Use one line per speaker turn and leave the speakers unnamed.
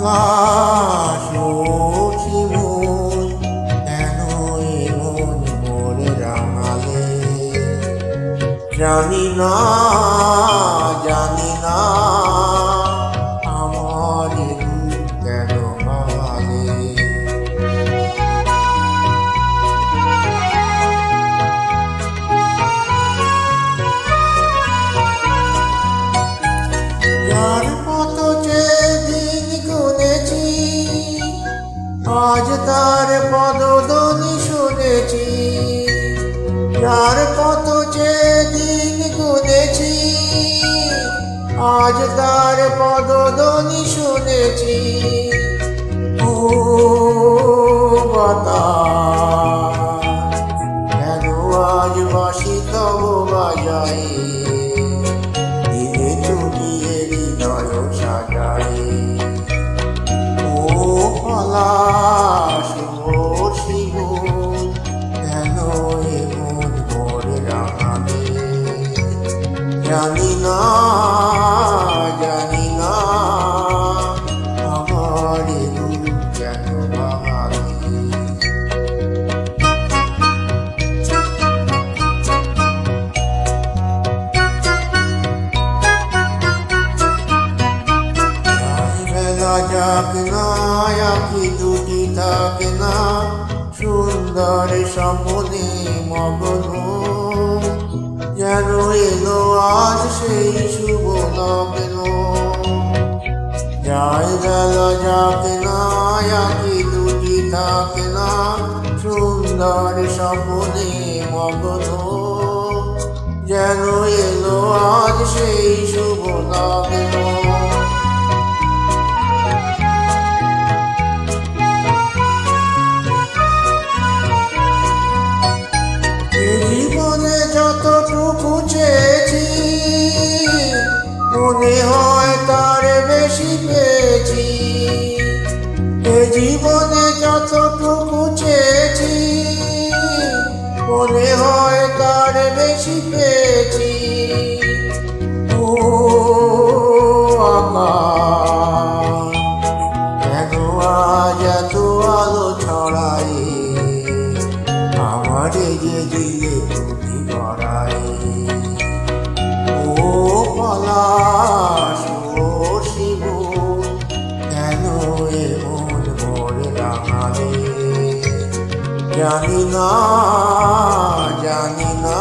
পলাশ ও শিমুল কেন এমন মোরে রাঙালে? জানি না জানি না আমার রূপ কেন ভাঙালে? যার কত যে দিন গুনেছি আজ তার পদধ্বনি শুনেছি। যার কত যে দিন গুনেছি আজ তার পদধ্বনি শুনেছি। ও বাতাস কেন আজ বাঁশি তব বাজায়? দিলে তুমি হৃদয় সাজায়। ও পলাশ ও শিমুল কেন এমন মোরে রাঙালে? জানি না জানি না আমার রূপ কেন ভাঙালে? বেলা যাক না আঁখি দুটি থাকে না সুন্দর স্বপ্নে মগ্ন। যেন এলো আজ সেই শুভ লগ্ন। যাই বেলা যাক না আঁখি দুটি থাকে না সুন্দর স্বপ্নে মগ্ন। যেন এলো আজ সেই শুভ লগ্ন। জীবনে যতটুকু চেয়েছি মনে হয় তার বেশি পেয়েছি। এ জীবনে যতটুকু চেয়েছি মনে হয় তার বেশি পেয়েছি। ও আকাশ কেন আজ এত আলো ছড়ায়? আমারে যে দিলে তুমি গড়াই। ও পলাশ ও শিমুল কেন এমন মোরে রাঙালে? জানি না জানি না